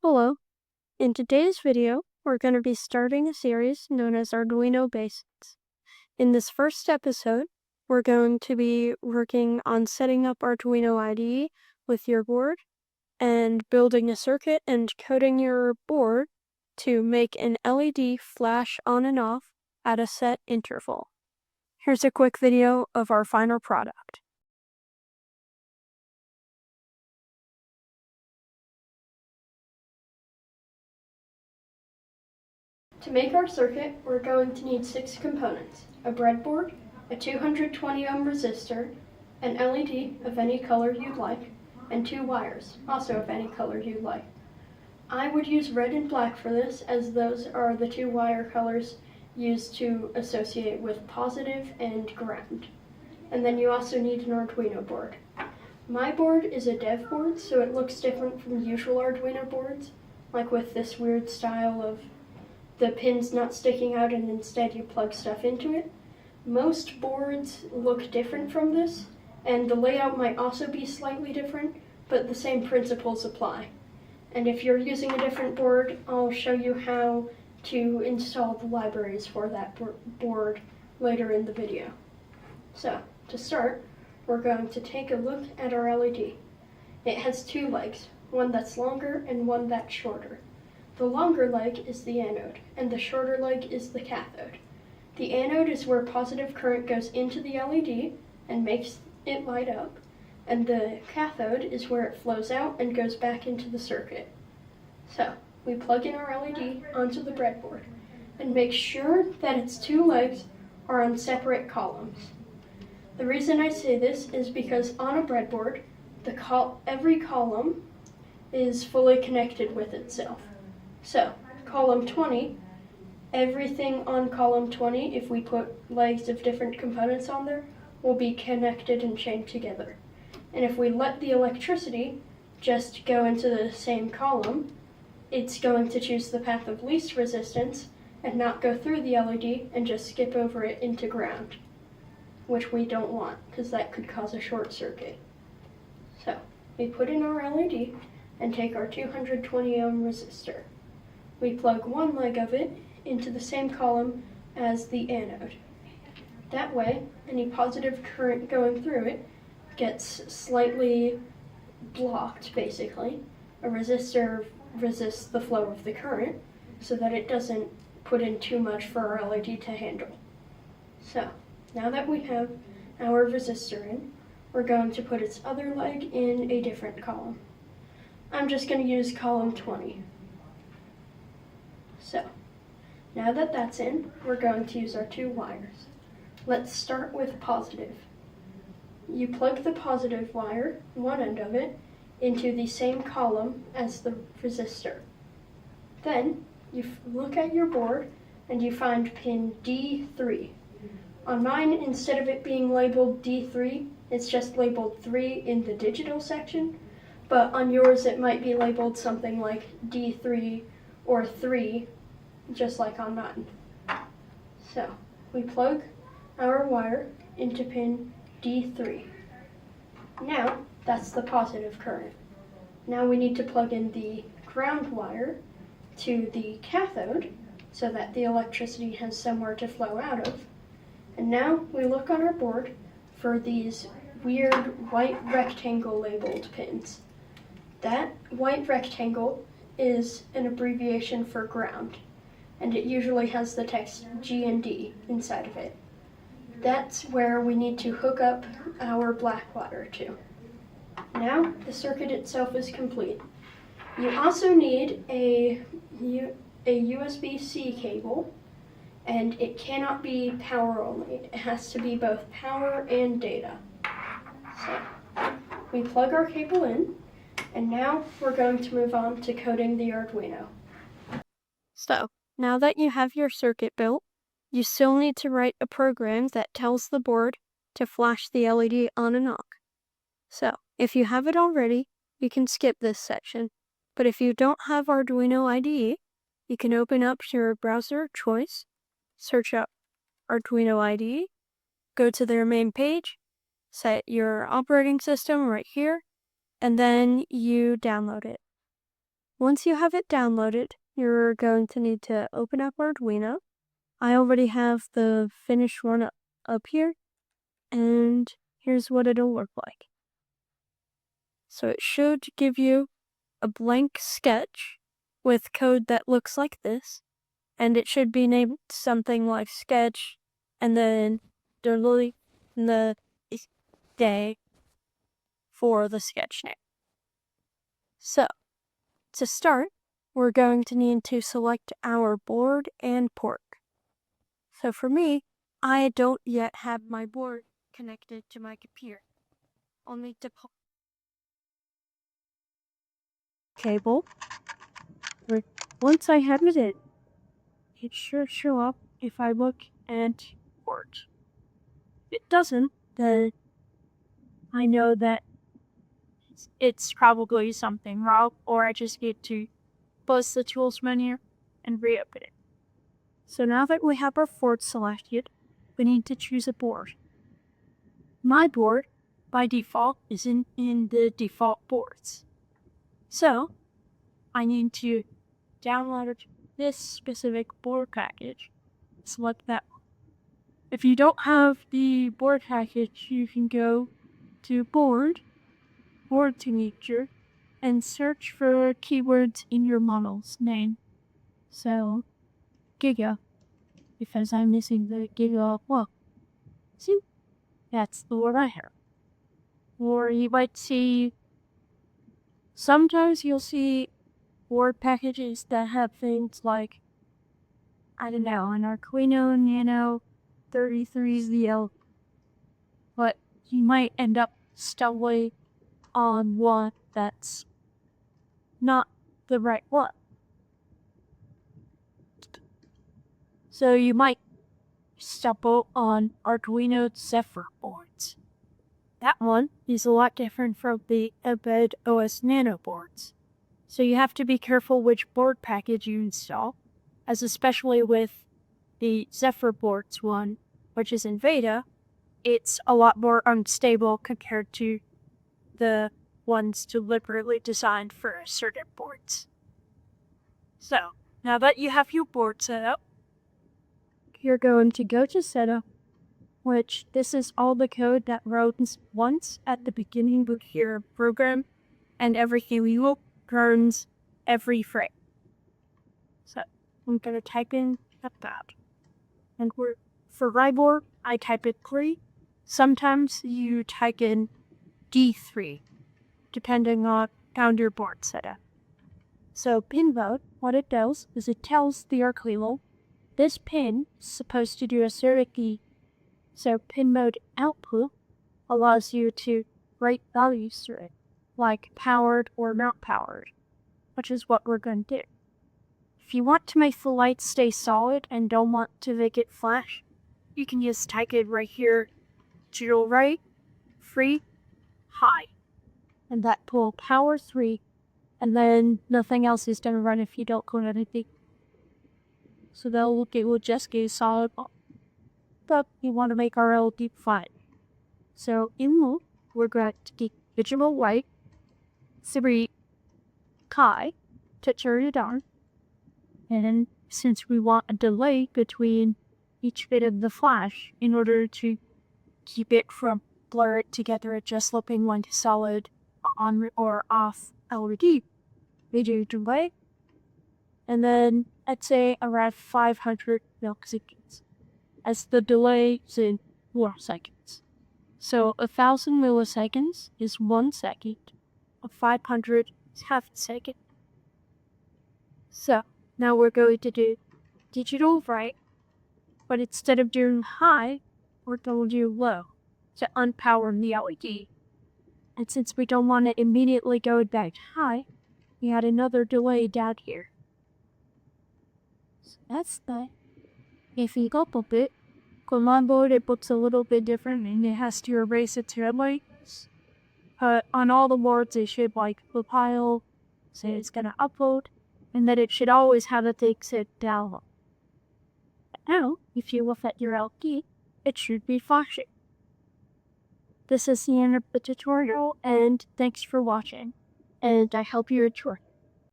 Hello. In today's video, we're going to be starting a series known as Arduino Basics. In this first episode, we're going to be working on setting up Arduino IDE with your board and building a circuit and coding your board to make an LED flash on and off at a set interval. Here's a quick video of our final product. To make our circuit, we're going to need 6 components: a breadboard, a 220 ohm resistor, an LED of any color you'd like, and 2 wires, also of any color you'd like. I would use red and black for this, as those are the 2 wire colors used to associate with positive and ground. And then you also need an Arduino board. My board is a dev board, so it looks different from usual Arduino boards, like with this weird style of the pins not sticking out and instead you plug stuff into it. Most boards look different from this, and the layout might also be slightly different, but the same principles apply. And if you're using a different board, I'll show you how to install the libraries for that board later in the video. So, to start, we're going to take a look at our LED. It has 2 legs, one that's longer and one that's shorter. The longer leg is the anode, and the shorter leg is the cathode. The anode is where positive current goes into the LED and makes it light up, and the cathode is where it flows out and goes back into the circuit. So, we plug in our LED onto the breadboard, and make sure that its 2 legs are on separate columns. The reason I say this is because on a breadboard, every column is fully connected with itself. So, column 20, everything on column 20, if we put legs of different components on there, will be connected and chained together. And if we let the electricity just go into the same column, it's going to choose the path of least resistance and not go through the LED and just skip over it into ground, which we don't want, because that could cause a short circuit. So, we put in our LED and take our 220 ohm resistor. We plug one leg of it into the same column as the anode. That way, any positive current going through it gets slightly blocked, basically. A resistor resists the flow of the current so that it doesn't put in too much for our LED to handle. So, now that we have our resistor in, we're going to put its other leg in a different column. I'm just going to use column 20. So, now that that's in, we're going to use our 2 wires. Let's start with positive. You plug the positive wire, one end of it, into the same column as the resistor. Then, you look at your board and you find pin D3. On mine, instead of it being labeled D3, it's just labeled 3 in the digital section, but on yours it might be labeled something like D3 or 3, just like on mine. So, we plug our wire into pin D3. Now, that's the positive current. Now we need to plug in the ground wire to the cathode so that the electricity has somewhere to flow out of. And now we look on our board for these weird white rectangle labeled pins. That white rectangle is an abbreviation for ground, and it usually has the text G and D inside of it. That's where we need to hook up our black wire to. Now the circuit itself is complete. You also need a USB-C cable, and it cannot be power only. It has to be both power and data. So, we plug our cable in, and now we're going to move on to coding the Arduino. So, now that you have your circuit built, you still need to write a program that tells the board to flash the LED on and off. So, if you have it already, you can skip this section. But if you don't have Arduino IDE, you can open up your browser of choice, search up Arduino IDE, go to their main page, set your operating system right here, and then you download it. Once you have it downloaded, you're going to need to open up Arduino. I already have the finished one up here, and here's what it'll look like. So it should give you a blank sketch with code that looks like this, and it should be named something like sketch, and then delete the day for the sketch name. So, to start, we're going to need to select our board and port. So for me, I don't yet have my board connected to my computer. I'll need to pull cable. Once I have it in, it should show up if I look at port. If it doesn't, then I know that it's probably something wrong, or I just need to close the tools menu and reopen it. So now that we have our port selected, we need to choose a board. My board, by default, is in the default boards. So I need to download this specific board package. Select that one. If you don't have the board package, you can go to board signature, and search for keywords in your model's name. So, Giga, because I'm missing the Giga. Well, see, that's the word I have. Or you might see, sometimes you'll see board packages that have things like, I don't know, an Arduino Nano 33ZL, but you might end up stumbling on one that's not the right one. So you might stumble on Arduino Zephyr boards. That one is a lot different from the Embed OS Nano boards. So you have to be careful which board package you install, as especially with the Zephyr boards one, which is in beta, it's a lot more unstable compared to the ones deliberately designed for certain boards. So, now that you have your board set up, you're going to go to Setup, which this is all the code that runs once at the beginning of your program, and everything we will runs every frame. So, I'm going to type in that. And for Ribor, I type in 3. Sometimes you type in D3, depending on how your board setup. So pin mode, what it does is it tells the Arduino this pin is supposed to do a certain key. So pin mode output allows you to write values through it, like powered or not powered, which is what we're going to do. If you want to make the light stay solid and don't want to make it flash, you can just type it right here, 0 right, free, high. And that will power 3, and then nothing else is going to run if you don't code anything. So it will just get solid. But we want to make our LED flat. So in loop, we're going to get digital white, 3 chi to turn it on. And since we want a delay between each bit of the flash in order to keep it from blur it together, just looping one solid on or off LED, we do delay. And then I'd say around 500 milliseconds, as the delay is in 4 seconds. So 1,000 milliseconds is 1 second, 500 is half a second. So now we're going to do digital right, but instead of doing high, we're going to do low to unpower the LED. And since we don't want to immediately go back high, we add another delay down here. So that's that. If you go up a bit, on my board it looks a little bit different and it has to erase its headlights. But on all the boards it should like the pile, say it's gonna upload, and that it should always have a thing set down. Now, if you look at your LED, it should be flashing. This is the end of the tutorial, and thanks for watching, and I hope you enjoy.